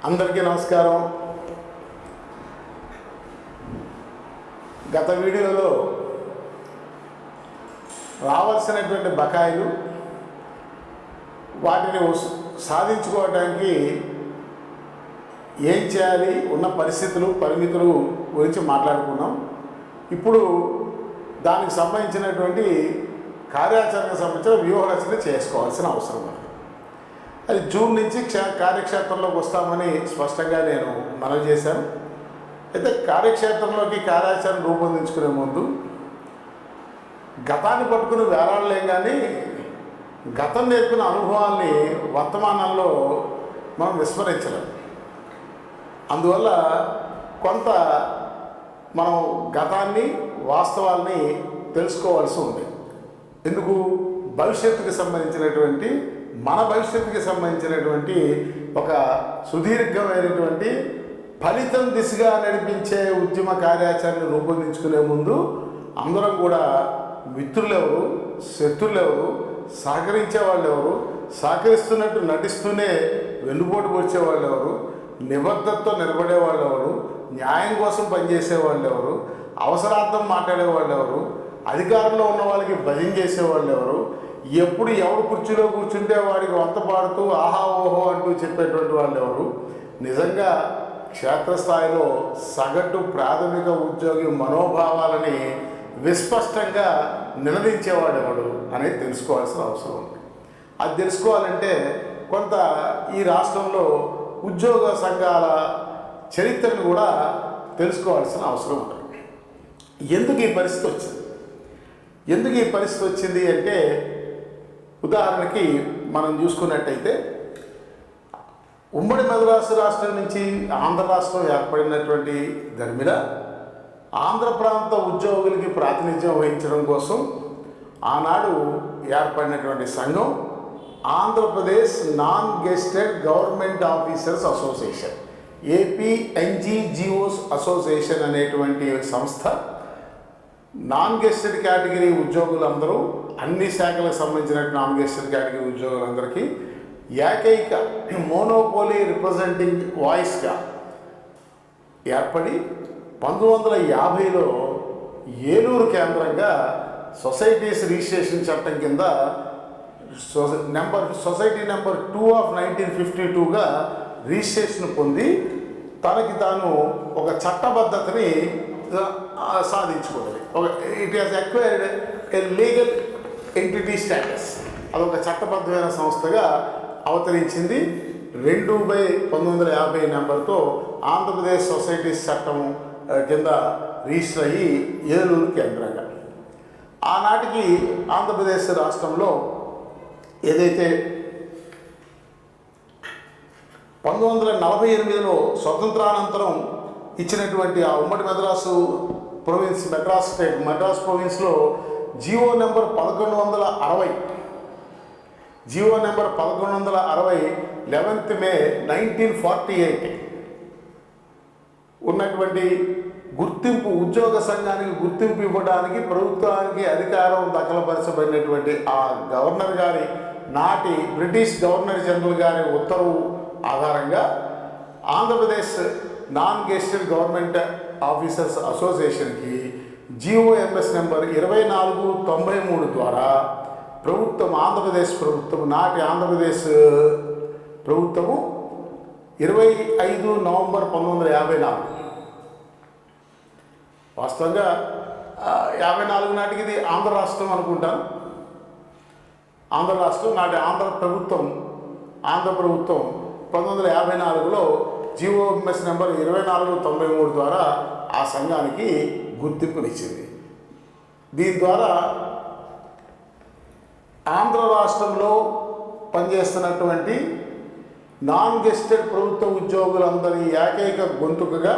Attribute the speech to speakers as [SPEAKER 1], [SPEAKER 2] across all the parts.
[SPEAKER 1] అందరికీ నమస్కారం. గత వీడియోలో రావాల్సినటువంటి బకాయిలు వాటిని సాధించుకోవడానికి ఏం చేయాలి, ఉన్న పరిస్థితులు పరిమితులు గురించి మాట్లాడుకున్నాం. ఇప్పుడు దానికి సంబంధించినటువంటి కార్యాచరణకు సంబంధించిన వ్యూహరచన చేసుకోవాల్సిన అవసరం ఉంది. అది జూన్ నుంచి కార్యక్షేత్రంలోకి వస్తామని స్పష్టంగా నేను మనవి చేశాను. అయితే కార్యక్షేత్రంలోకి కార్యాచరణ రూపొందించుకునే ముందు గతాన్ని పట్టుకుని వేలాడలేం, కానీ గతం నేర్పిన అనుభవాల్ని వర్తమానంలో మనం విస్మరించలేం. అందువల్ల కొంత మనం గతాన్ని వాస్తవాల్ని తెలుసుకోవాల్సి ఉంది. ఎందుకు? భవిష్యత్తుకి సంబంధించినటువంటి మన భవిష్యత్తుకి సంబంధించినటువంటి ఒక సుదీర్ఘమైనటువంటి ఫలితం దిశగా నడిపించే ఉద్యమ కార్యాచరణ రూపొందించుకునే ముందు అందరం కూడా మిత్రులెవరు, శత్రులెవరు, సహకరించే వాళ్ళు ఎవరు, సహకరిస్తున్నట్టు నటిస్తూనే వెన్నుపోటు వచ్చేవాళ్ళు ఎవరు, నిబద్ధతతో నిలబడే వాళ్ళు ఎవరు, న్యాయం కోసం పనిచేసే వాళ్ళు ఎవరు, అవసరార్థం మాట్లాడే వాళ్ళు ఎవరు, అధికారంలో ఉన్న వాళ్ళకి భజన చేసేవాళ్ళు ఎవరు, ఎప్పుడు ఎవరు కుర్చీలో కూర్చుంటే వాడికి వంత పాడుతూ ఆహా ఓహో అంటూ చెప్పేటువంటి వాళ్ళు ఎవరు, నిజంగా క్షేత్రస్థాయిలో సగటు ప్రాథమిక ఉద్యోగి మనోభావాలని విస్పష్టంగా నిలదించేవాడు ఎవడు అనేది తెలుసుకోవాల్సిన అవసరం ఉంది. అది తెలుసుకోవాలంటే కొంత ఈ రాష్ట్రంలో ఉద్యోగ సంఘాల చరిత్రను కూడా తెలుసుకోవాల్సిన అవసరం ఉంటుంది. ఎందుకు ఈ పరిస్థితి వచ్చింది అంటే, ఉదాహరణకి మనం చూసుకున్నట్టయితే ఉమ్మడి మద్రాసు రాష్ట్రం నుంచి ఆంధ్ర రాష్ట్రం ఏర్పడినటువంటి దరిమిల ఆంధ్ర ప్రాంత ఉద్యోగులకి ప్రాతినిధ్యం వహించడం కోసం ఆనాడు ఏర్పడినటువంటి సంఘం Andhra Pradesh non gazetted government officers association, APNGGOs association అనేటువంటి సంస్థ నాన్ గెస్టెడ్ కేటగిరీ ఉద్యోగులందరూ, అన్ని శాఖలకు సంబంధించిన నాన్ గెస్టెడ్ కేటగిరీ ఉద్యోగులందరికీ ఏకైక మోనోపోలీ రిప్రజెంటింగ్ వాయిస్గా ఏర్పడి 1950లో ఏలూరు కేంద్రంగా సొసైటీస్ రిజిస్ట్రేషన్ చట్టం కింద సొసైటీ నెంబర్ 2 ఆఫ్ 1952గా రిజిస్ట్రేషన్ పొంది తనకి తాను ఒక చట్టబద్ధతని సాధించుకున్నది. It has acquired a legal entity status. అదొక చట్టబద్ధమైన సంస్థగా అవతరించింది. 2/1950 నెంబర్తో ఆంధ్రప్రదేశ్ సొసైటీస్ చట్టం కింద రిజిస్టర్ అయ్యి ఏలూరు కేంద్రంగా. ఆనాటికి ఆంధ్రప్రదేశ్ రాష్ట్రంలో ఏదైతే 1948లో స్వతంత్రానంతరం ఇచ్చినటువంటి ఆ ఉమ్మడి మద్రాసు ప్రొవిన్స్, మద్రాస్ ప్రొవిన్స్లో జియో నెంబర్ 1160 11th మే 1948 ఉన్నటువంటి గుర్తింపు, ఉద్యోగ సంఘానికి గుర్తింపు ఇవ్వడానికి ప్రభుత్వానికి అధికారం దఖలుపరచబడినటువంటి ఆ గవర్నర్ గారి, నాటి బ్రిటిష్ గవర్నర్ జనరల్ గారి ఉత్తర్వు ఆధారంగా Andhra Pradesh non gazetted government officers అసోసియేషన్కి జిఓఎంఎస్ నెంబర్ 2493 ద్వారా ప్రభుత్వం, ఆంధ్రప్రదేశ్ ప్రభుత్వం, నాటి ఆంధ్రప్రదేశ్ ప్రభుత్వము 25 నవంబర్ 1954, వాస్తవంగా 54 నాటికి ఇది ఆంధ్ర రాష్ట్రం అనుకుంటాను. ఆంధ్ర రాష్ట్రం నాటి ఆంధ్ర ప్రభుత్వం 1954లో జిఓఎంఎస్ నెంబర్ 2493 ద్వారా ఆ సంఘానికి గుర్తింపునిచ్చింది. దీని ద్వారా ఆంధ్ర రాష్ట్రంలో పనిచేస్తున్నటువంటి నాన్ గెస్టెడ్ ప్రభుత్వ ఉద్యోగులందరి ఏకైక గొంతుకగా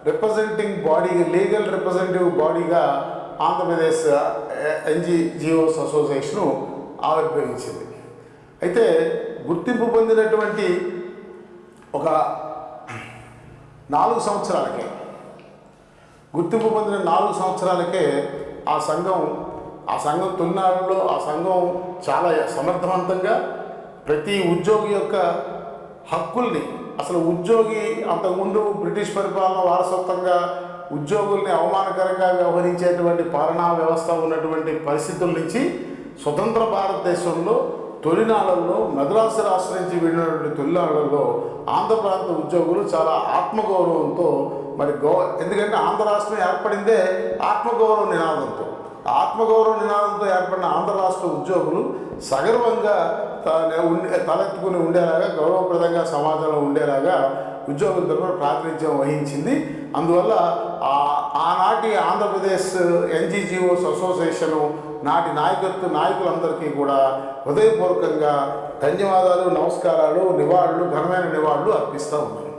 [SPEAKER 1] రిప్రజెంటింగ్ బాడీ, లీగల్ రిప్రజెంటేటివ్ బాడీగా ఆంధ్రప్రదేశ్ ఎన్జీజీఓస్ అసోసియేషను ఆవిర్భవించింది. అయితే గుర్తింపు పొందినటువంటి ఒక 4 సంవత్సరాలకే ఆ సంఘం తొలినాళ్ళలో ఆ సంఘం చాలా సమర్థవంతంగా ప్రతి ఉద్యోగి యొక్క హక్కుల్ని అసలు ఉద్యోగి అంతకుముందు బ్రిటిష్ పరిపాలన వారసత్వంగా ఉద్యోగుల్ని అవమానకరంగా వ్యవహరించేటువంటి పాలనా వ్యవస్థ ఉన్నటువంటి పరిస్థితుల నుంచి స్వతంత్ర భారతదేశంలో తొలినాళ్లలో మద్రాసు రాష్ట్రం నుంచి వెళ్ళినటువంటి తొలినాళ్లలో ఆంధ్ర ప్రాంత ఉద్యోగులు చాలా ఆత్మగౌరవంతో మరి ఎందుకంటే ఆంధ్ర రాష్ట్రం ఏర్పడిందే ఆత్మగౌరవ నినాదంతో. ఆత్మగౌరవ నినాదంతో ఏర్పడిన ఆంధ్ర రాష్ట్ర ఉద్యోగులు సగర్వంగా తలెత్తుకుని ఉండేలాగా, గౌరవప్రదంగా సమాజంలో ఉండేలాగా ఉద్యోగుల తరఫున ప్రాతినిధ్యం వహించింది. అందువల్ల ఆనాటి ఆంధ్రప్రదేశ్ ఎన్జీజీఓస్ అసోసియేషను నాటి నాయకులందరికీ కూడా హృదయపూర్వకంగా ధన్యవాదాలు, నమస్కారాలు, నివాళులు, ఘనమైన నివాళులు అర్పిస్తూ ఉన్నాను.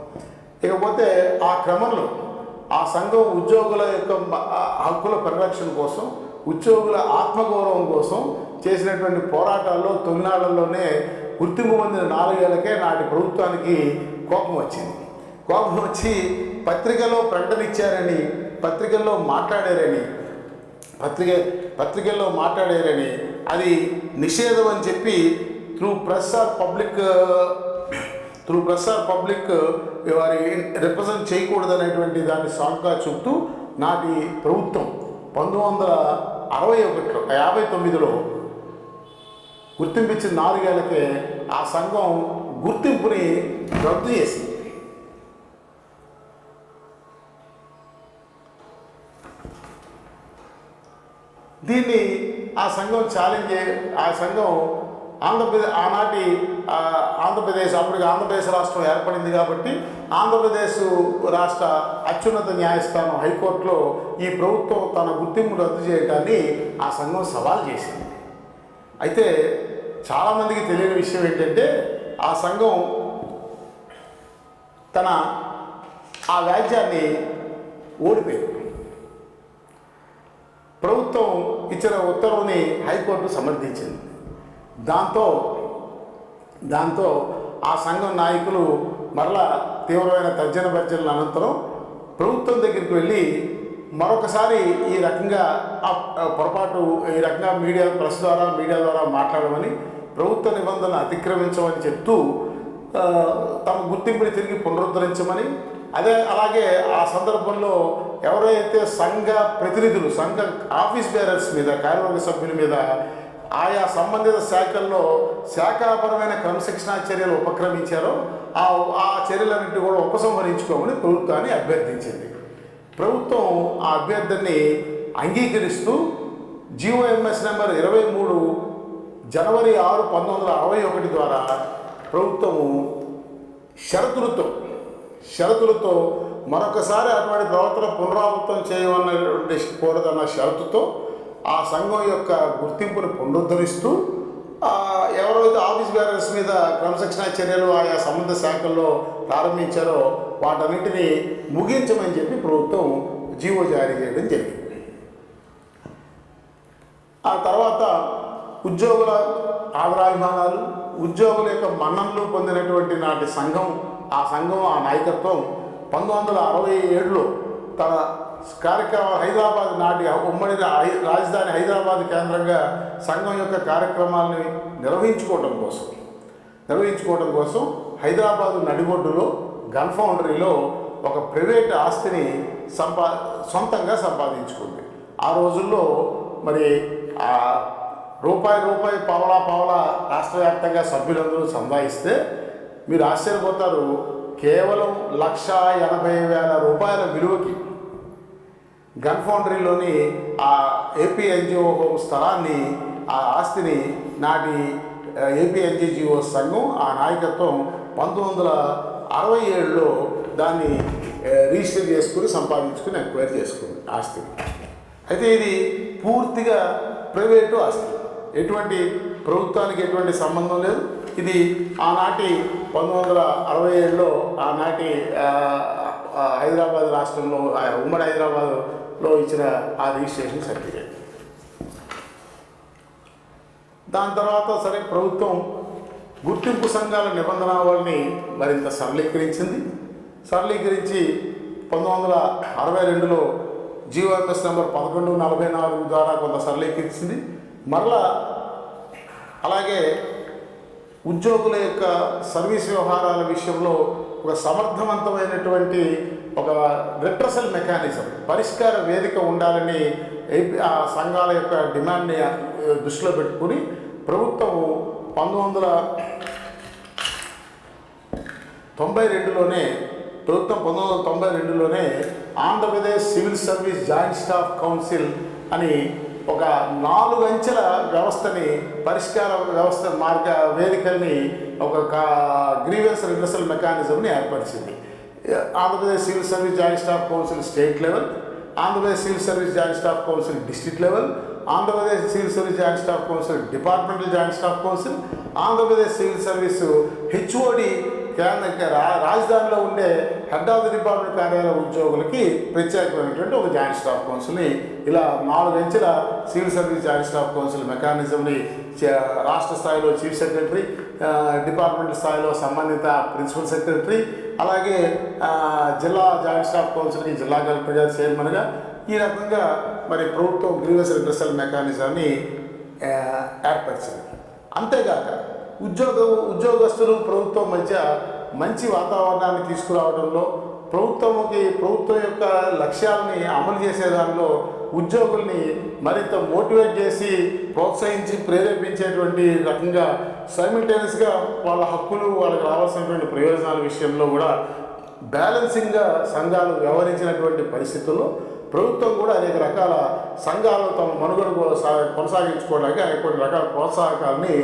[SPEAKER 1] ఇకపోతే ఆ క్రమంలో ఆ సంఘం ఉద్యోగుల యొక్క హక్కుల పరిరక్షణ కోసం, ఉద్యోగుల ఆత్మగౌరవం కోసం చేసినటువంటి పోరాటాల్లో తొలినాళ్లలోనే గుర్తింపు పొందిన 4 ఏళ్లకే నాటి ప్రభుత్వానికి కోపం వచ్చింది. కోపం వచ్చి పత్రికలో ప్రకటన ఇచ్చారని, పత్రికల్లో మాట్లాడారని అది నిషేధం అని చెప్పి త్రూ ప్రెస్ ఆర్ పబ్లిక్ వారి రిప్రజెంట్ చేయకూడదు అనేటువంటి దాన్ని సాకుగా చూపుతూ నాటి ప్రభుత్వం 1959లో గుర్తింపించిన 4 ఏళ్లకే ఆ సంఘం గుర్తింపుని రద్దు చేసింది. దీన్ని ఆ సంఘం ఆంధ్రప్రదేశ్ అప్పటికి ఆంధ్రప్రదేశ్ రాష్ట్రం ఏర్పడింది కాబట్టి ఆంధ్రప్రదేశ్ రాష్ట్ర అత్యున్నత న్యాయస్థానం హైకోర్టులో ఈ ప్రభుత్వం తన గుర్తింపు రద్దు చేయడాన్ని ఆ సంఘం సవాల్ చేసింది. అయితే చాలామందికి తెలియని విషయం ఏంటంటే ఆ సంఘం ఆ వ్యాజ్యాన్ని ఓడిపోయింది. ప్రభుత్వం ఇచ్చిన ఉత్తర్వుని హైకోర్టు సమర్థించింది. దాంతో ఆ సంఘం నాయకులు మరలా తీవ్రమైన తర్జన భర్జనల అనంతరం ప్రభుత్వం దగ్గరికి వెళ్ళి మరొకసారి ఈ రకంగా ప్రెస్ ద్వారా మీడియా ద్వారా మాట్లాడమని, ప్రభుత్వ నిబంధనలు అతిక్రమించమని చెప్తూ తమ గుర్తింపుని తిరిగి పునరుద్ధరించమని, అలాగే ఆ సందర్భంలో ఎవరైతే సంఘ ప్రతినిధులు, సంఘ ఆఫీస్ బేరర్స్ మీద, కార్యవర్గ సభ్యుల మీద ఆయా సంబంధిత శాఖల్లో శాఖాపరమైన క్రమశిక్షణా చర్యలు ఉపక్రమించారో ఆ చర్యలన్నింటినీ కూడా ఉపసంహరించుకోమని ప్రభుత్వాన్ని అభ్యర్థించింది. ప్రభుత్వం ఆ అభ్యర్థిని అంగీకరిస్తూ జీఓఎంఎస్ నెంబర్ 23 జనవరి 6, 1961 ద్వారా ప్రభుత్వము షరతులతో మరొకసారి అటువంటి ప్రవర్తన పునరావృతం చేయమన్నటువంటి కోరదన్న షరతుతో ఆ సంఘం యొక్క గుర్తింపును పునరుద్ధరిస్తూ ఎవరైతే ఆఫీస్ బేరర్స్ మీద క్రమశిక్షణా చర్యలు ఆయా సంబంధ శాఖల్లో ప్రారంభించారో వాటన్నింటినీ ముగించమని చెప్పి ప్రభుత్వం జీవో జారీ చేయడం జరిగింది. ఆ తర్వాత ఉద్యోగుల ఆదరాభిమానాలు, ఉద్యోగుల యొక్క మన్ననలు పొందినటువంటి నాటి సంఘం, ఆ నాయకత్వం 1967లో తన కార్యక్రమాలు హైదరాబాద్, నాటి ఉమ్మడి రాజధాని హైదరాబాద్ కేంద్రంగా సంఘం యొక్క కార్యక్రమాలని నిర్వహించుకోవడం కోసం హైదరాబాదు నడిబొడ్డులో గన్ ఫౌండరీలో ఒక ప్రైవేట్ ఆస్తిని సొంతంగా సంపాదించుకుంది. ఆ రోజుల్లో మరి రూపాయి పావలా రాష్ట్ర వ్యాప్తంగా సభ్యులందరూ సంపాదిస్తే మీరు ఆశ్చర్యపోతారు, కేవలం 1,80,000 రూపాయల విలువకి గన్ ఫౌండరీలోని ఆ ఏపీ ఎన్జిఓ హోమ్ స్థలాన్ని, ఆ ఆస్తిని నాటి ఏపీ ఎన్జిఓ సంఘం, ఆ నాయకత్వం 1967లో దాన్ని రిజిస్టర్ చేసుకుని సంపాదించుకుని ఎక్వైర్ చేసుకుంది ఆస్తి. అయితే ఇది పూర్తిగా ప్రైవేటు ఆస్తి, ఎటువంటి ప్రభుత్వానికి ఎటువంటి సంబంధం లేదు. ఇది ఆనాటి 1967లో ఆనాటి హైదరాబాద్ రాష్ట్రంలో, ఉమ్మడి హైదరాబాద్లో ఇచ్చిన ఆ రిజిస్ట్రేషన్ సర్టిఫికేట్. దాని తర్వాత సరే ప్రభుత్వం గుర్తింపు సంఘాల నిబంధనావళిని మరింత సరళీకరించి 1962లో జీఓఎంఎస్ నెంబర్ 1144 ద్వారా కొంత సరళీకరించింది. మరలా అలాగే ఉద్యోగుల యొక్క సర్వీస్ వ్యవహారాల విషయంలో ఒక సమర్థవంతమైనటువంటి ఒక రిట్రసల్ మెకానిజం, పరిష్కార వేదిక ఉండాలని ఆ సంఘాల యొక్క డిమాండ్ని దృష్టిలో పెట్టుకుని ప్రభుత్వం 1992లోనే Andhra Pradesh civil service joint staff council అని ఒక 4 అంచెల వ్యవస్థని, పరిష్కార వ్యవస్థ వేదికల్ని, ఒక గ్రీవెన్స్ రిడ్రెసల్ మెకానిజంని ఏర్పరిచింది. Andhra Pradesh civil service joint staff council state level, Andhra Pradesh civil service joint staff council district level, Andhra Pradesh civil service joint staff council departmental joint staff council, Andhra Pradesh civil service HOD రాజధానిలో ఉండే హెడ్ ఆఫ్ ది డిపార్ట్మెంట్ కార్యాలయ ఉద్యోగులకి ప్రత్యేకమైనటువంటి ఒక joint staff కౌన్సిల్ని, ఇలా 4 అంచెల civil service joint staff council మెకానిజంని రాష్ట్ర స్థాయిలో చీఫ్ సెక్రటరీ, డిపార్ట్మెంట్ స్థాయిలో సంబంధిత ప్రిన్సిపల్ సెక్రటరీ, అలాగే జిల్లా జాయింట్ స్టాఫ్ కౌన్సిల్కి జిల్లా కలెక్టర్ గారు చైర్మన్గా, ఈ రకంగా మరి ప్రభుత్వం గ్రీవెన్స్ రిడ్రెసల్ మెకానిజాన్ని ఏర్పరిచింది. అంతేగాక ఉద్యోగస్తులు ప్రభుత్వం మధ్య మంచి వాతావరణాన్ని తీసుకురావడంలో, ప్రభుత్వం యొక్క లక్ష్యాలని అమలు చేసేదానిలో ఉద్యోగుల్ని మరింత మోటివేట్ చేసి, ప్రోత్సహించి, ప్రేరేపించేటువంటి రకంగా సైమిల్టేనియస్గా వాళ్ళ హక్కులు, వాళ్ళకి రావాల్సినటువంటి ప్రయోజనాల విషయంలో కూడా బ్యాలెన్సింగ్గా సంఘాలు వ్యవహరించినటువంటి పరిస్థితుల్లో ప్రభుత్వం కూడా అనేక రకాల సంఘాలు తమ మనుగడ కొనసాగించుకోవడానికి అనేక కొన్ని రకాల ప్రోత్సాహకాలని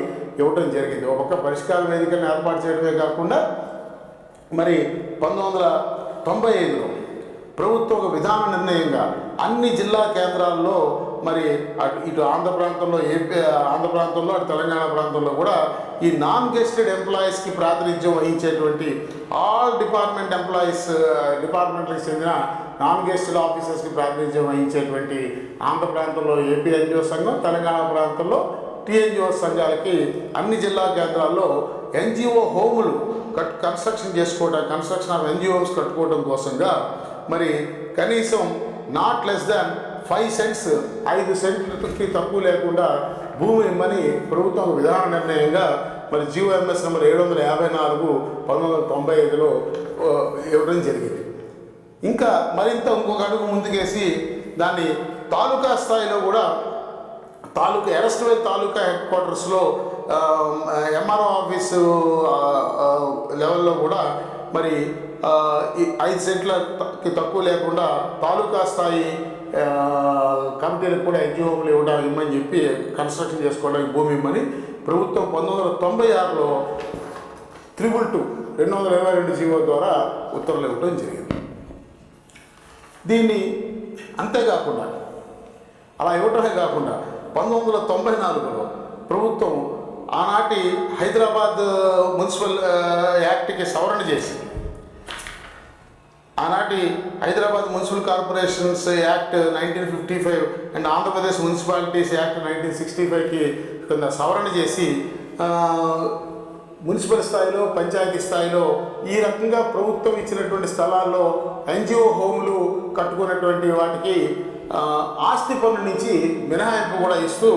[SPEAKER 1] ఇవ్వడం జరిగింది. ఒక పక్క పరిష్కార వేదికలను ఏర్పాటు చేయడమే కాకుండా మరి 1995లో ప్రభుత్వం ఒక విధాన నిర్ణయంగా అన్ని జిల్లా కేంద్రాల్లో, మరి ఇటు ఆంధ్ర ప్రాంతంలో అటు తెలంగాణ ప్రాంతంలో కూడా ఈ నాన్ గెస్టెడ్ ఎంప్లాయీస్కి ప్రాతినిధ్యం వహించేటువంటి ఆల్ డిపార్ట్మెంట్ ఎంప్లాయీస్, డిపార్ట్మెంట్లకు చెందిన నాన్ గెస్టెడ్ ఆఫీసర్స్కి ప్రాతినిధ్యం వహించేటువంటి ఆంధ్ర ప్రాంతంలో ఏపీ ఎన్జిఓ సంఘం, తెలంగాణ ప్రాంతంలో టీఎన్జిఓ సంఘాలకి అన్ని జిల్లా కేంద్రాల్లో ఎన్జిఓ హోములు కన్స్ట్రక్షన్ ఆఫ్ ఎన్జిఓస్ కట్టుకోవడం కోసంగా మరి కనీసం నాట్ లెస్ దాన్ 5 సెంట్స్ 5 సెంట్లకి తక్కువ లేకుండా భూమి ఇమ్మని ప్రభుత్వం విధాన నిర్ణయంగా మరి జీవోఎంఎస్ నెంబర్ 754 1995లో ఇవ్వడం జరిగింది. ఇంకా మరింత ఇంకొక అడుగు ముందుకేసి దాన్ని తాలూకా స్థాయిలో కూడా ఎరస్ట్వేల్ తాలూకా హెడ్ క్వార్టర్స్లో ఎంఆర్ఓ ఆఫీసు లెవెల్లో కూడా మరి 5 సెంట్లకి తక్కువ లేకుండా తాలూకా స్థాయి కమిటీలకు కూడా ఎన్జిఓలు ఇమ్మని చెప్పి కన్స్ట్రక్షన్ చేసుకోవడానికి భూమి ఇమ్మని ప్రభుత్వం 1996లో 222 జీవో ద్వారా ఉత్తర్వులు ఇవ్వడం జరిగింది. దీన్ని అంతేకాకుండా అలా ఇవ్వటమే కాకుండా 1994లో ప్రభుత్వం ఆనాటి హైదరాబాద్ మున్సిపల్ యాక్ట్కి సవరణ చేసి, ఆనాటి Hyderabad municipal corporations act 1955 and Andhra Pradesh municipalities act 1965కి కింద సవరణ చేసి మున్సిపల్ స్థాయిలో, పంచాయతీ స్థాయిలో ఈ రకంగా ప్రభుత్వం ఇచ్చినటువంటి స్థలాల్లో ఎన్జిఓ హోములు కట్టుకున్నటువంటి వాటికి ఆస్తి పన్ను నుంచి మినహాయింపు కూడా ఇస్తూ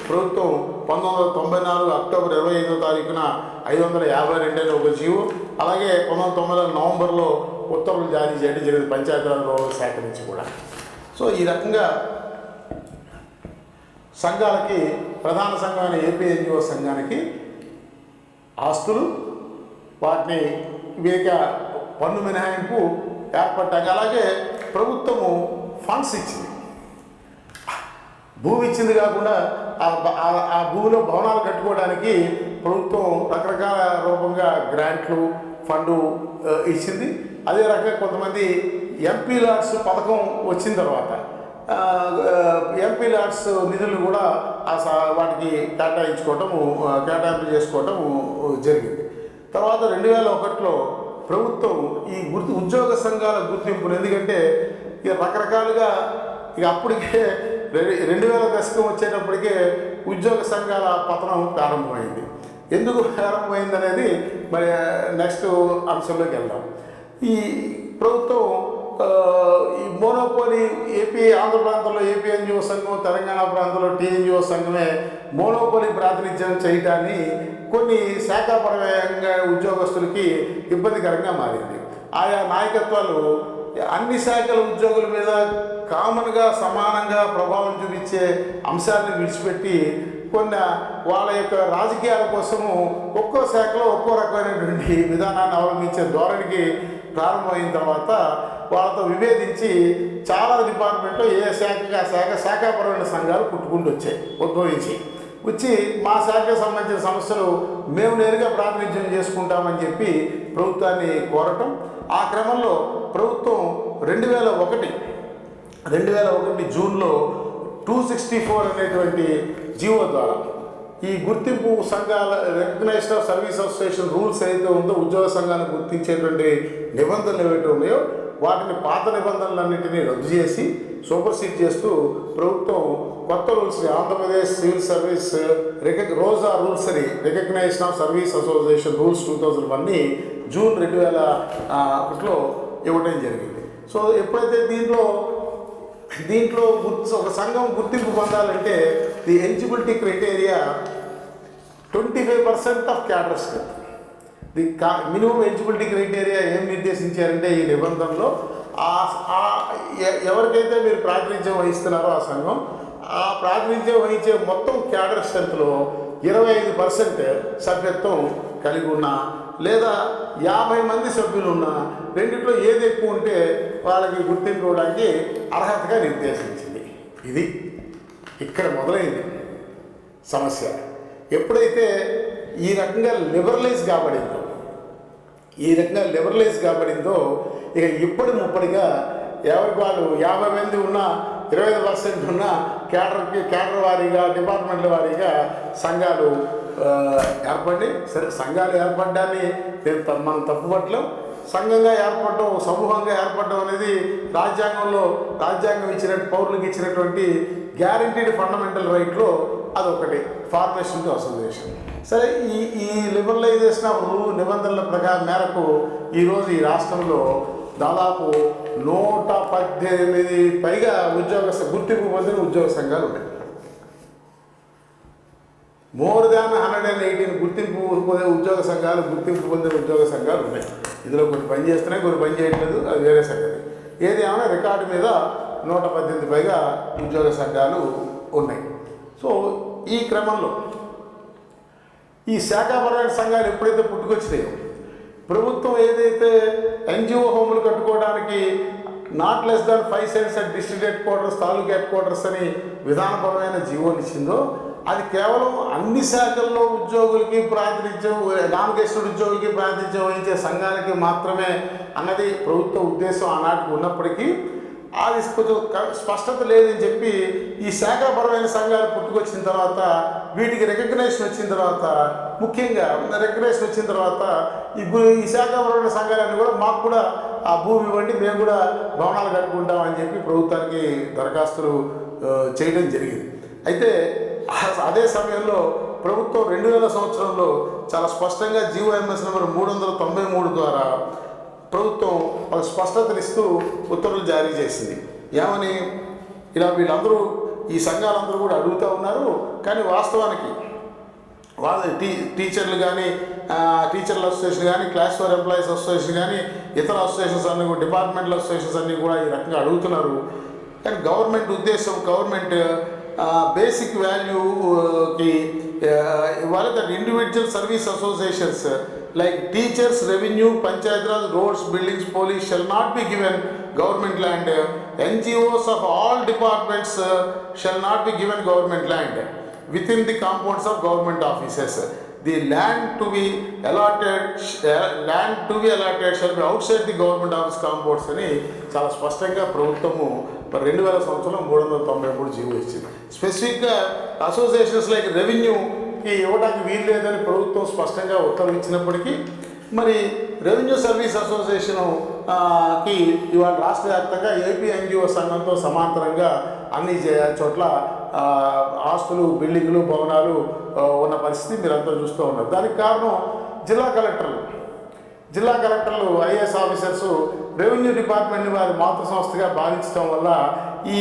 [SPEAKER 1] ప్రభుత్వం 1994 అక్టోబర్ 25వ తారీఖున 552 అనే ఒక జీవో, అలాగే 1990 నవంబర్లో ఉత్తర్వులు జారీ చేయడం జరిగింది పంచాయతీరాజ్ శాఖ నుంచి కూడా. సో ఈ రకంగా సంఘాలకి, ప్రధాన సంఘాన్ని ఏపీ ఎన్జిఓ సంఘానికి ఆస్తులు, వాటిని వివేక పన్ను మినహాయింపు ఏర్పడ్డాక, అలాగే ప్రభుత్వము ఫండ్స్ ఇచ్చింది. భూమి ఇచ్చింది కాకుండా ఆ భూమిలో భవనాలు కట్టుకోవడానికి ప్రభుత్వం రకరకాల రూపంగా గ్రాంట్లు, ఫండు ఇచ్చింది. అదే రకంగా కొంతమంది ఎంపీ లాట్స్ పథకం వచ్చిన తర్వాత ఎంపీ లాట్స్ నిధులు కూడా వాటికి కేటాయింపు చేసుకోవటము జరిగింది. తర్వాత 2001లో ప్రభుత్వం ఈ ఉద్యోగ సంఘాల గుర్తింపును, ఎందుకంటే ఇక రకరకాలుగా ఇక అప్పటికే 2000 దశకం వచ్చేటప్పటికే ఉద్యోగ సంఘాల పతనం ప్రారంభమైంది. ఎందుకు ప్రారంభమైంది అనేది మరి నెక్స్ట్ అంశంలోకి వెళ్దాం. ఈ ప్రభుత్వం ఈ మోనోపోలీ ఆంధ్ర ప్రాంతంలో ఏపీ ఎన్జిఓ సంఘం, తెలంగాణ ప్రాంతంలో టీఎన్జిఓ సంఘమే మోనోపోలీ ప్రాతినిధ్యం చేయటాన్ని కొన్ని శాఖాపరమైన ఉద్యోగస్తులకి ఇబ్బందికరంగా మారింది. ఆయా నాయకత్వాలు అన్ని శాఖల ఉద్యోగుల మీద కామన్గా సమానంగా ప్రభావం చూపించే అంశాలను విడిచిపెట్టి కొన్ని వాళ్ళ యొక్క రాజకీయాల కోసము ఒక్కో శాఖలో ఒక్కో రకమైనటువంటి విధానాన్ని అవలంబించే ధోరణికి ప్రారంభమైన తర్వాత వాళ్ళతో విభేదించి చాలా డిపార్ట్మెంట్లో ఏ శాఖకి ఆ శాఖాపరమైన సంఘాలు పుట్టుకుంటూ వచ్చి మా శాఖకు సంబంధించిన సమస్యలు మేము నేరుగా ప్రాతినిధ్యం చేసుకుంటామని చెప్పి ప్రభుత్వాన్ని కోరటం. ఆ క్రమంలో ప్రభుత్వం 2001 జూన్లో 264 అనేటువంటి జీవో ద్వారా ఈ గుర్తింపు సంఘాల recognition of service association rules ఏదైతే ఉందో ఉద్యోగ సంఘాలను గుర్తించేటువంటి నిబంధనలు ఏవైతే ఉన్నాయో వాటిని పాత నిబంధనలన్నింటినీ రద్దు చేసి సూపర్సీడ్ చేస్తూ ప్రభుత్వం కొత్త రూల్స్ని ఆంధ్రప్రదేశ్ సివిల్ సర్వీస్ రోజా రూల్స్ అని recognisation of service association rules 2001ని జూన్ 2001లో ఇవ్వడం జరిగింది. సో ఎప్పుడైతే దీంట్లో ఒక సంఘం గుర్తింపు పొందాలంటే the eligibility criteria 25% of cadre the minimum eligibility criteria ఏం నిర్దేశించారంటే ఈ నిబంధనలో ఎవరికైతే మీరు ప్రాతినిధ్యం వహిస్తున్నారో ఆ సంఘం ఆ ప్రాతినిధ్యం వహించే మొత్తం క్యాడర్ స్ట్రెంత్లో 25% సభ్యత్వం కలిగి ఉన్నా లేదా 50 మంది సభ్యులు ఉన్నా రెండిట్లో ఏది ఎక్కువ ఉంటే వాళ్ళకి గుర్తింపు ఇవ్వడానికి అర్హతగా నిర్దేశించింది. ఇది ఇక్కడ మొదలైంది సమస్య. ఎప్పుడైతే ఈ రకంగా లిబరలైజ్ కాబడిందో ఇక ఇప్పటిగా ఎవరికి వాళ్ళు 50 మంది ఉన్నా 25% ఉన్న క్యాడర్ వారీగా డిపార్ట్మెంట్ల వారీగా సంఘాలు ఏర్పడి సరే సంఘాలు ఏర్పడడాన్ని మనం తప్పుపట్టలేం. సంఘంగా ఏర్పడడం సమూహంగా ఏర్పడడం అనేది రాజ్యాంగం ఇచ్చినట్టు పౌరులకు ఇచ్చినటువంటి గ్యారంటీడ్ ఫండమెంటల్ రైట్లో అదొకటి ఫార్మేషన్ అసోసియేషన్. సరే ఈ లిబరలైజేషన్ ఆఫ్ నిబంధనల మేరకు ఈరోజు ఈ రాష్ట్రంలో దాదాపు 118 పైగా గుర్తింపు పొందిన ఉద్యోగ సంఘాలు ఉన్నాయి. మోర్ దాన్ 118 గుర్తింపు పొందిన ఉద్యోగ సంఘాలు ఉన్నాయి. ఇందులో కొన్ని పని చేస్తున్నాయి, కొన్ని పని చేయట్లేదు, అది వేరే సంగతి. ఏది ఏమైనా రికార్డు మీద 118 పైగా ఉద్యోగ సంఘాలు ఉన్నాయి. సో ఈ క్రమంలో ఈ శాఖాపరమైన సంఘాలు ఎప్పుడైతే పుట్టుకొచ్చినాయో ప్రభుత్వం ఏదైతే ఎన్జిఓ హోములు కట్టుకోవడానికి not less than 5 cents at district head quarters, taluka head quarters అని విధానపరమైన జీవోని ఇచ్చిందో అది కేవలం అన్ని శాఖల్లో ఉద్యోగులకి ప్రాతినిధ్యం నాన్ గెస్టెడ్ ఉద్యోగులకి ప్రాతినిధ్యం వహించే సంఘాలకి మాత్రమే అన్నది ప్రభుత్వ ఉద్దేశం ఆనాటికి ఉన్నప్పటికీ అది కొంచెం స్పష్టత లేదని చెప్పి ఈ శాఖాపరమైన సంఘాలు పుట్టుకొచ్చిన తర్వాత వీటికి రికగ్నైజేషన్ వచ్చిన తర్వాత ముఖ్యంగా రికగ్నైజేషన్ వచ్చిన తర్వాత ఈ శాఖాపరమైన సంఘాలన్నీ కూడా మాకు కూడా ఆ భూమి ఇవ్వండి, మేము కూడా భవనాలు కట్టుకుంటామని చెప్పి ప్రభుత్వానికి దరఖాస్తులు చేయడం జరిగింది. అయితే అదే సమయంలో ప్రభుత్వం 2000 సంవత్సరంలో చాలా స్పష్టంగా జీవోఎంఎస్ నెంబర్ 393 ద్వారా ప్రభుత్వం ఒక స్పష్టతనిస్తూ ఉత్తర్వులు జారీ చేసింది. ఏమని ఇలా వీళ్ళందరూ ఈ సంఘాలందరూ కూడా అడుగుతూ ఉన్నారు, కానీ వాస్తవానికి వాళ్ళ టీచర్లు కానీ టీచర్ల అసోసియేషన్ కానీ క్లాస్ 4 ఎంప్లాయీస్ అసోసియేషన్ కానీ ఇతర అసోసియేషన్స్ అన్నీ కూడా డిపార్ట్మెంటల్ అసోసియేషన్స్ అన్నీ కూడా ఈ రకంగా అడుగుతున్నారు. కానీ గవర్నమెంట్ బేసిక్ వాల్యూకి ఇవాళ that individual service associations like teachers, revenue, panchayat, roads, buildings, police shall not be given government land. NGOs of all departments shall not be given government land within the compounds of government offices. The land to be allotted shall be outside the government office compounds అని చాలా స్పష్టంగా ప్రభుత్వము 2000 సంవత్సరంలో 393 GO ఇచ్చింది. స్పెసిఫిక్గా associations like రెవెన్యూకి ఇవ్వడానికి వీలు లేదని ప్రభుత్వం స్పష్టంగా ఉత్తర్వులు ఇచ్చినప్పటికీ మరి రెవెన్యూ సర్వీస్ అసోసియేషన్కి ఇవాళ రాష్ట్ర వ్యాప్తంగా ఏపీ ఎన్జిఓ సంఘంతో సమాంతరంగా అన్ని చోట్ల ఆస్తులు, బిల్డింగ్లు, భవనాలు ఉన్న పరిస్థితి మీరంతా చూస్తూ ఉన్నారు. దానికి కారణం జిల్లా కలెక్టర్లు ఐఏఎస్ ఆఫీసర్స్ రెవెన్యూ డిపార్ట్మెంట్ని వారి మాతృ సంస్థగా భావించడం వల్ల ఈ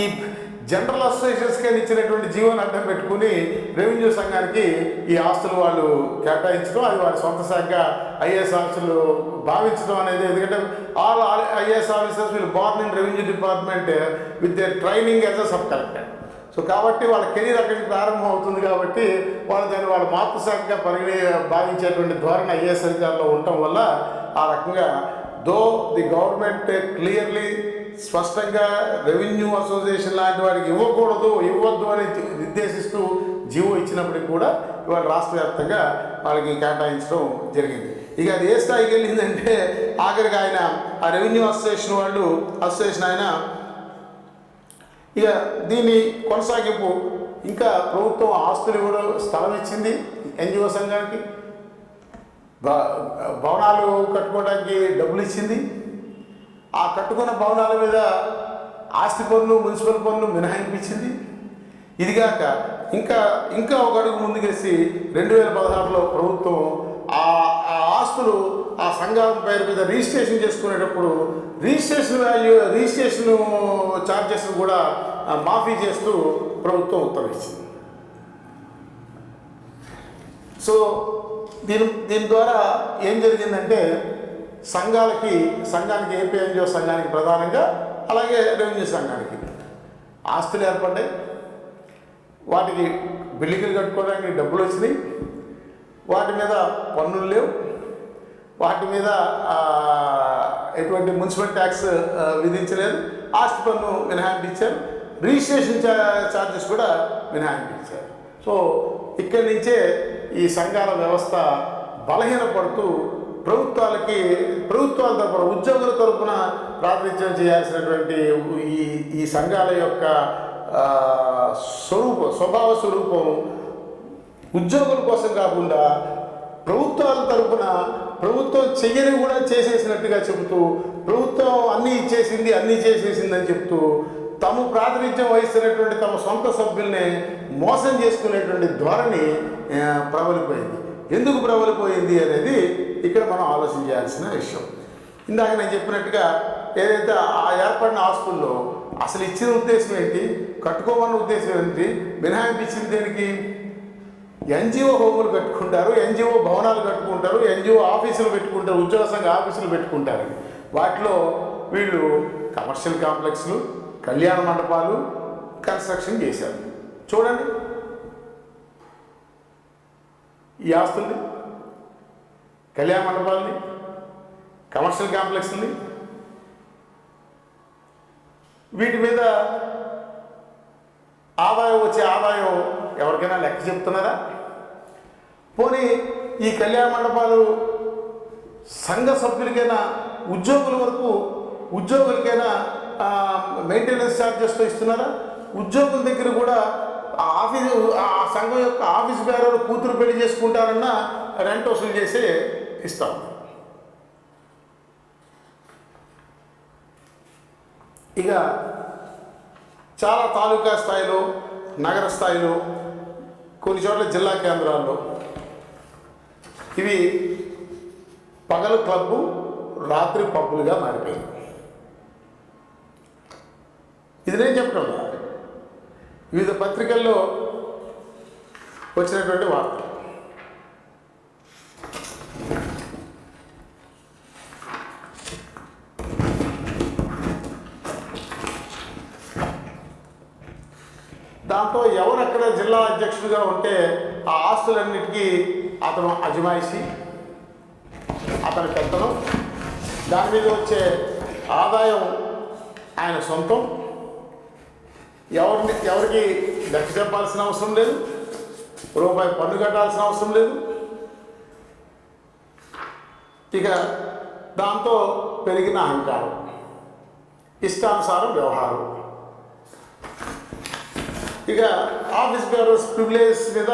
[SPEAKER 1] జనరల్ అసోసియేషన్స్కి ఇచ్చినటువంటి జీవోని అడ్డం పెట్టుకుని రెవెన్యూ సంఘానికి ఈ ఆస్తులు వాళ్ళు కేటాయించడం, అది వారి సొంత శాఖగా ఐఏఎస్ ఆఫీసర్లు భావించడం అనేది. ఎందుకంటే ఆల్ ఐఏఎస్ ఆఫీసర్స్ వీళ్ళు Born in revenue department with their training as a sub collector. So కాబట్టి వాళ్ళ కెరీర్ అక్కడికి ప్రారంభం అవుతుంది కాబట్టి వాళ్ళు దాన్ని వాళ్ళ మాతృశాఖగా భావించేటువంటి ధోరణి ఐఏఎస్ అధికారులు ఉండటం వల్ల ఆ రకంగా దో ది గవర్నమెంట్ క్లియర్లీ స్పష్టంగా రెవెన్యూ అసోసియేషన్ లాంటి వాడికి ఇవ్వద్దు అని నిర్దేశిస్తూ జీవో ఇచ్చినప్పటికీ కూడా ఇవాళ రాష్ట్ర వ్యాప్తంగా వాళ్ళకి కేటాయించడం జరిగింది. ఇక అది ఏ స్థాయికి వెళ్ళిందంటే ఆఖరికి ఆయన ఆ రెవెన్యూ అసోసియేషన్ ఆయన ఇక దీన్ని కొనసాగింపు ఇంకా ప్రభుత్వం ఆస్తులు కూడా స్థలం ఇచ్చింది ఎన్జిఓ సంఘానికి, భవనాలు కట్టుకోవడానికి డబ్బులు ఇచ్చింది. ఆ కట్టుకున్న భవనాల మీద ఆస్తి పన్ను మున్సిపల్ పన్ను మినహాయింపించింది. ఇదిగాక ఇంకా ఒక అడుగు ముందుకేసి 2016లో ప్రభుత్వం ఆ ఆస్తులు ఆ సంఘం పేరు మీద రిజిస్ట్రేషన్ చేసుకునేటప్పుడు రిజిస్ట్రేషన్ ఛార్జెస్ కూడా మాఫీ చేస్తూ ప్రభుత్వం ఉత్తర్వించింది. సో దీని ద్వారా ఏం జరిగిందంటే సంఘానికి ఏపీఎన్జిఓ సంఘానికి ప్రధానంగా, అలాగే రెవెన్యూ సంఘానికి ఆస్తులు ఏర్పడ్డాయి. వాటికి బిల్డింగులు కట్టుకోవడానికి డబ్బులు వచ్చినాయి. వాటి మీద పన్నులు లేవు. వాటి మీద ఎటువంటి మున్సిపల్ ట్యాక్స్ విధించలేదు. ఆస్తి పన్ను మినహాయించారు. రిజిస్ట్రేషన్ ఛార్జెస్ కూడా మినహాయించారు. సో ఇక్కడి నుంచే ఈ సంఘాల వ్యవస్థ బలహీనపడుతూ ప్రభుత్వాల తరపున ఉద్యోగుల తరపున ప్రాతినిధ్యం చేయాల్సినటువంటి ఈ సంఘాల యొక్క స్వభావ స్వరూపం ఉద్యోగుల కోసం కాకుండా ప్రభుత్వాల తరపున ప్రభుత్వం చెయ్యని కూడా చేసేసినట్టుగా చెబుతూ, ప్రభుత్వం అన్నీ చేసేసిందని చెప్తూ తాము ప్రాతినిధ్యం వహిస్తున్నటువంటి తమ సొంత సభ్యుల్ని మోసం చేసుకునేటువంటి ధోరణి ప్రబలిపోయింది. ఎందుకు ప్రబలిపోయింది అనేది ఇక్కడ మనం ఆలోచన చేయాల్సిన విషయం. ఇందాక నేను చెప్పినట్టుగా ఏదైతే ఆ ఏర్పడిన ఆస్తుల్లో అసలు ఇచ్చిన ఉద్దేశం ఏంటి, కట్టుకోమన్న ఉద్దేశం ఏంటి, మినహాయింపించింది దేనికి? ఎన్జిఓ హోములు కట్టుకుంటారు, ఎన్జిఓ భవనాలు కట్టుకుంటారు, ఎన్జిఓ ఆఫీసులు పెట్టుకుంటారు, ఉద్యోగ సంఘ ఆఫీసులు పెట్టుకుంటారు. వాటిలో వీళ్ళు కమర్షియల్ కాంప్లెక్స్లు, కళ్యాణ మండపాలు కన్స్ట్రక్షన్ చేశారు. చూడండి ఈ ఆస్తుల్ని, కళ్యాణ మండపాలని, కమర్షియల్ కాంప్లెక్స్ని, వీటి మీద వచ్చే ఆదాయం ఎవరికైనా లెక్క చెప్తున్నారా? పోనీ ఈ కళ్యాణ మండపాలు సంఘ సభ్యులకైనా ఉద్యోగులకైనా మెయింటెనెన్స్ ఛార్జెస్తో ఇస్తున్నారా? ఉద్యోగుల దగ్గర కూడా ఆ సంఘం యొక్క ఆఫీస్ బేరర్లు కూతురు పెళ్లి చేసుకుంటారన్నా రెంట్ వసూలు చేసి ఇస్తాం. ఇక చాలా తాలూకా స్థాయిలో, నగర స్థాయిలో, కొన్ని చోట్ల జిల్లా కేంద్రాల్లో ఇవి పగలు క్లబ్బు, రాత్రి పబ్బులుగా మారిపోయింది. ఇది నేను చెప్పడం వివిధ పత్రికల్లో వచ్చినటువంటి వార్త. దాంతో ఎవరక్కడ జిల్లా అధ్యక్షుడిగా ఉంటే ఆ ఆస్తులన్నిటికీ అతను అజమాయిషి, అతని పెత్తనం, దాని మీద వచ్చే ఆదాయం ఆయన సొంతం, ఎవరికి లెక్క చెప్పాల్సిన అవసరం లేదు, రూపాయి పన్ను కట్టాల్సిన అవసరం లేదు. ఇక దాంతో పెరిగిన అహంకారం, ఇష్టానుసారం వ్యవహారం, ఇక ఆఫీస్ బేరర్స్ ప్రివిలేజ్ మీద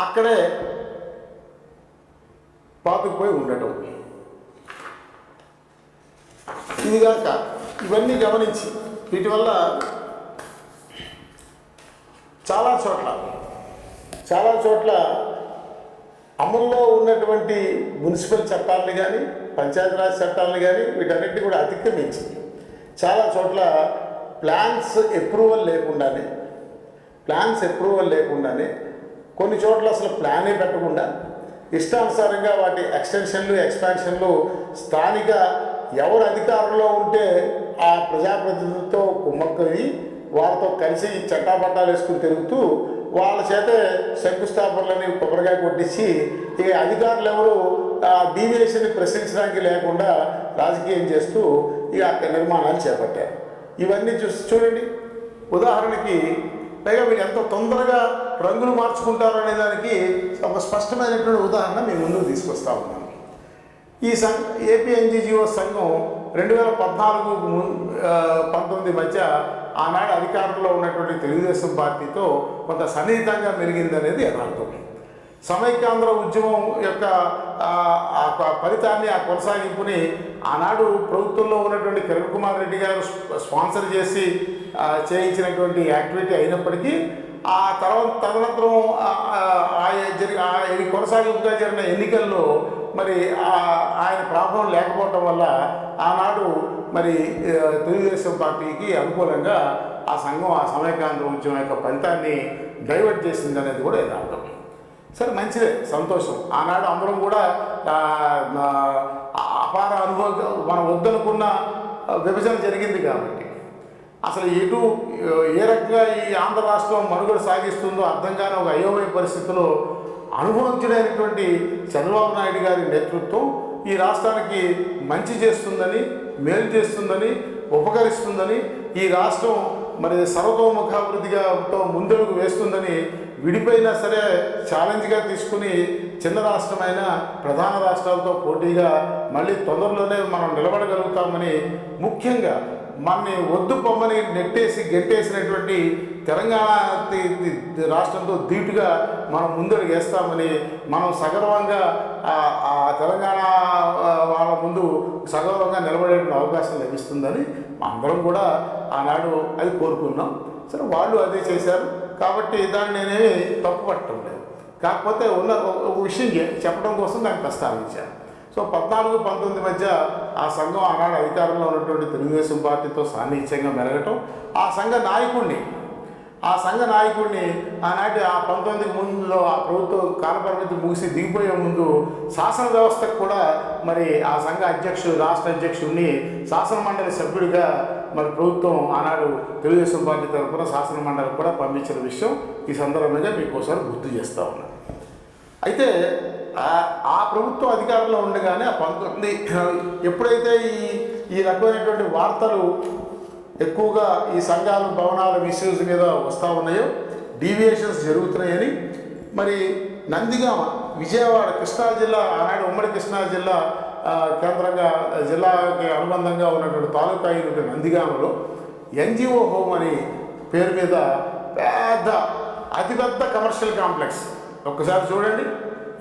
[SPEAKER 1] అక్కడే పాతుకుపోయి ఉండటం. ఇదిగాక ఇవన్నీ గమనించి వీటి వల్ల చాలా చోట్ల అమల్లో ఉన్నటువంటి మున్సిపల్ చట్టాలని కానీ, పంచాయతీరాజ్ చట్టాలని కానీ వీటన్నిటిని కూడా అతిక్రమించి చాలా చోట్ల ప్లాన్స్ అప్రూవల్ లేకుండానే కొన్ని చోట్ల అసలు ప్లానే పెట్టకుండా ఇష్టానుసారంగా వాటి ఎక్స్టెన్షన్లు ఎక్స్పాన్షన్లు స్థానిక ఎవరు అధికారంలో ఉంటే ఆ ప్రజాప్రతినిధులతో కుమ్మక్కవి వాళ్ళతో కలిసి చట్టాపట్టాలు వేసుకుని తిరుగుతూ వాళ్ళ చేతే శంకుస్థాపనలని కొబ్బరికాయ కొట్టించి ఇక అధికారులు ఎవరు డీవియేషన్ని ప్రశ్నించడానికి లేకుండా రాజకీయం చేస్తూ ఇక అక్కడ నిర్మాణాలు చేపట్టారు. ఇవన్నీ చూడండి. ఉదాహరణకి పైగా వీళ్ళు ఎంత తొందరగా రంగులు మార్చుకుంటారు అనే దానికి ఒక స్పష్టమైనటువంటి ఉదాహరణ మీ ముందుకు తీసుకొస్తా ఉన్నాను. ఈ ఏపీ ఎన్జీఓ సంఘం 2014-19 మధ్య ఆనాడు అధికారంలో ఉన్నటువంటి తెలుగుదేశం పార్టీతో కొంత సన్నిహితంగా మెరిగిందనేది యథార్థం. సమైక్యాంధ్ర ఉద్యమం యొక్క ఫలితాన్ని ఆ కొనసాగింపుని ఆనాడు ప్రభుత్వంలో ఉన్నటువంటి కిరణ్ కుమార్ రెడ్డి గారు స్పాన్సర్ చేసి చేయించినటువంటి యాక్టివిటీ అయినప్పటికీ ఆ తదనంతరం ఇది కొనసాగింపుగా జరిగిన ఎన్నికల్లో మరి ఆయన ప్రాబ్లం లేకపోవటం వల్ల ఆనాడు మరి తెలుగుదేశం పార్టీకి అనుకూలంగా ఆ సంఘం ఆ సమైక్యాంధ్ర ఉద్యమం యొక్క ఫలితాన్ని డైవర్ట్ చేసింది అనేది కూడా యథార్థం. సరే, మంచిదే, సంతోషం. ఆనాడు అందరం కూడా అపార అనుభవం మనం వద్దనుకున్న విభజన జరిగింది కాబట్టి అసలు ఏ రకంగా ఈ ఆంధ్ర రాష్ట్రం మనుగడ సాగిస్తుందో అర్థం కాని ఒక అయోమయ పరిస్థితిలో అనుభవించలేనటువంటి చంద్రబాబు నాయుడు గారి నేతృత్వం ఈ రాష్ట్రానికి మంచి చేస్తుందని, మేలు చేస్తుందని, ఉపకరిస్తుందని, ఈ రాష్ట్రం మరి సర్వతోముఖాభివృద్ధిగా ముందడుగు వేస్తుందని విడిపోయినా సరే ఛాలెంజ్గా తీసుకుని చిన్న రాష్ట్రమైన ప్రధాన రాష్ట్రాలతో పోటీగా మళ్ళీ తొందరలోనే మనం నిలబడగలుగుతామని, ముఖ్యంగా మనని వద్దు పొమ్మని నెట్టేసి గెట్టేసినటువంటి తెలంగాణ రాష్ట్రంతో ధీటుగా మనం ముందడుగు వేస్తామని మనం సగర్వంగా ఆ తెలంగాణ వాళ్ళ ముందు సగర్వంగా నిలబడే అవకాశం లభిస్తుందని అందరం కూడా ఆనాడు అది కోరుకున్నాం. సరే, వాళ్ళు అదే చేశారు కాబట్టి దాన్ని నేనేమి తప్పు పట్టడం లేదు. కాకపోతే ఉన్న ఒక విషయం చెప్పడం కోసం దాన్ని ప్రస్తావించాను. సో 14-19 మధ్య ఆ సంఘం ఆనాడు అధికారంలో ఉన్నటువంటి తెలుగుదేశం పార్టీతో సాన్నిహిత్యంగా మెరగటం, ఆ సంఘ నాయకుడిని ఆనాటి ఆ 19 ముందులో ఆ ప్రభుత్వ కాలపరిమితి ముగిసి దిగిపోయే ముందు శాసన వ్యవస్థకు కూడా మరి ఆ సంఘ రాష్ట్ర అధ్యక్షుడిని శాసన మండలి సభ్యుడిగా మరి ప్రభుత్వం ఆనాడు తెలుగుదేశం పార్టీ తరఫున శాసన మండలికి కూడా పంపించిన విషయం ఈ సందర్భంగా మీకు ఒకసారి గుర్తు చేస్తూ ఉన్నాను. అయితే ఆ ప్రభుత్వం అధికారంలో ఉండగానే ఆ 19 ఎప్పుడైతే ఈ రకమైనటువంటి వార్తలు ఎక్కువగా ఈ సంఘాలు భవనాల మిస్యూజ్ మీద వస్తూ ఉన్నాయో, డీవియేషన్స్ జరుగుతున్నాయని మరి నందిగామ విజయవాడ కృష్ణా జిల్లా ఆనాడు ఉమ్మడి కృష్ణా జిల్లా కేంద్రంగా జిల్లాకి అనుబంధంగా ఉన్నటువంటి తాలూకా అయినటువంటి నందిగామలో ఎన్జిఓ హోమ్ అని పేరు మీద అతిపెద్ద కమర్షియల్ కాంప్లెక్స్. ఒక్కసారి చూడండి,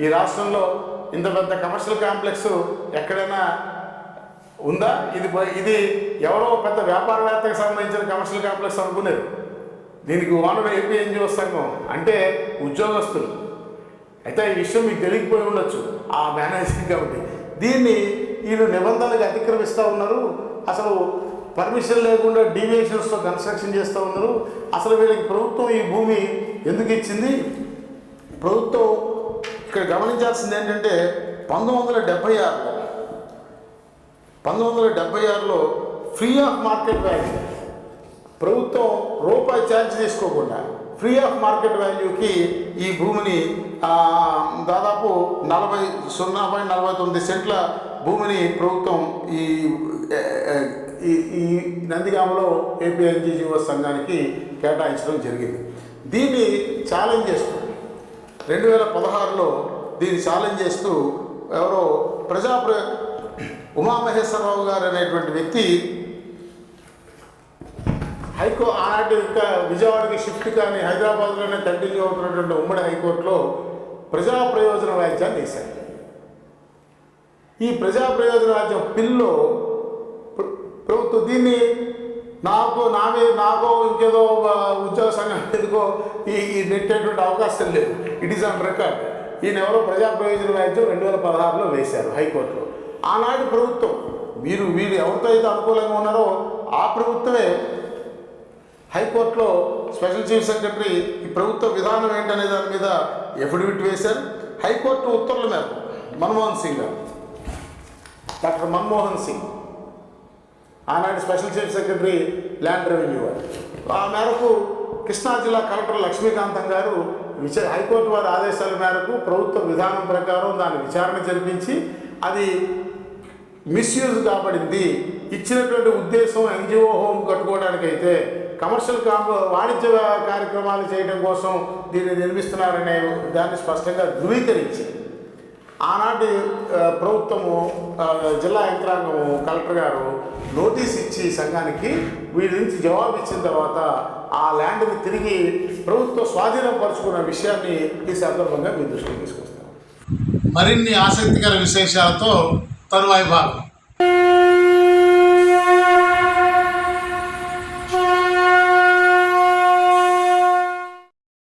[SPEAKER 1] ఈ రాష్ట్రంలో ఇంత పెద్ద కమర్షియల్ కాంప్లెక్స్ ఎక్కడైనా ఉందా? ఇది ఎవరో పెద్ద వ్యాపారవేత్తకు సంబంధించిన కమర్షియల్ కాంప్లెక్స్ అనుకునేది. దీనికి ఓనర్ ఏపీ ఎన్జిఓ సంఘం అంటే ఉద్యోగస్తులు. అయితే ఈ విషయం మీకు తెలియకపోయి ఉండొచ్చు ఆ మేనేజింగ్ కమిటీ. దీన్ని వీళ్ళు నిబంధనలకు అతిక్రమిస్తూ ఉన్నారు, అసలు పర్మిషన్ లేకుండా డీవియేషన్స్తో కన్స్ట్రక్షన్ చేస్తూ ఉన్నారు. అసలు వీళ్ళకి ప్రభుత్వం ఈ భూమి ఎందుకు ఇచ్చింది? ప్రభుత్వం ఇక్కడ గమనించాల్సింది ఏంటంటే 1976లో ఫ్రీ ఆఫ్ మార్కెట్ వాల్యూ, ప్రభుత్వం రూపాయి ఛార్జ్ తీసుకోకుండా ఫ్రీ ఆఫ్ మార్కెట్ వాల్యూకి ఈ భూమిని దాదాపు 0.49 సెంట్ల భూమిని ప్రభుత్వం ఈ నందిగామలో ఏపీ ఎన్జీఓ సంఘానికి కేటాయించడం జరిగింది. దీన్ని ఛాలెంజ్ చేస్తూ 2016లో దీన్ని ఛాలెంజ్ చేస్తూ ఎవరో ఉమామహేశ్వరరావు గారు అనేటువంటి వ్యక్తి ఆనాటి ఇంకా విజయవాడకి షిఫ్ట్ కానీ హైదరాబాద్లోనే కంటిన్యూ అవుతున్నటువంటి ఉమ్మడి హైకోర్టులో ప్రజా ప్రయోజన వ్యాజ్యాన్ని వేశారు. ఈ ప్రజా ప్రయోజన వ్యాజ్యం పిల్లో ప్రభుత్వం దీన్ని నాకో ఇంకేదో ఉద్యోగ సంఘం ఎందుకో ఈ నెట్టేటువంటి అవకాశం లేదు. It is on record. ఈయన ఎవరో ప్రజా ప్రయోజన వ్యాజ్యం 2016లో వేశారు హైకోర్టులో. ఆనాటి ప్రభుత్వం వీళ్ళు ఎవరితో అయితే అనుకూలంగా ఉన్నారో ఆ ప్రభుత్వమే హైకోర్టులో స్పెషల్ చీఫ్ సెక్రటరీ ఈ ప్రభుత్వ విధానం ఏంటనే దాని మీద ఎఫిడవిట్ వేశారు. హైకోర్టు ఉత్తర్వుల మేరకు మన్మోహన్ సింగ్ గారు, డాక్టర్ మన్మోహన్ సింగ్ ఆనాడు special chief secretary land revenue వారు, ఆ మేరకు కృష్ణా జిల్లా కలెక్టర్ లక్ష్మీకాంతం గారు హైకోర్టు వారి ఆదేశాల మేరకు ప్రభుత్వ విధానం ప్రకారం దాన్ని విచారణ జరిపించి అది మిస్యూజ్ కాబడింది, ఇచ్చినటువంటి ఉద్దేశం ఎన్జిఓ హోమ్ కట్టుకోవడానికైతే కమర్షియల్ వాణిజ్య కార్యక్రమాలు చేయడం కోసం దీన్ని నిర్మిస్తున్నారనే దాన్ని స్పష్టంగా ధృవీకరించి ఆనాటి ప్రభుత్వము జిల్లా యంత్రాంగము కలెక్టర్ గారు నోటీస్ ఇచ్చి సంఘానికి వీరి నుంచి జవాబు ఇచ్చిన తర్వాత ఆ ల్యాండ్ని తిరిగి ప్రభుత్వ స్వాధీనం పరుచుకున్న విషయాన్ని ఈ సందర్భంగా మీ దృష్టికి తీసుకొస్తాం. మరిన్ని ఆసక్తికర విశేషాలతో తరువాయి భాగం.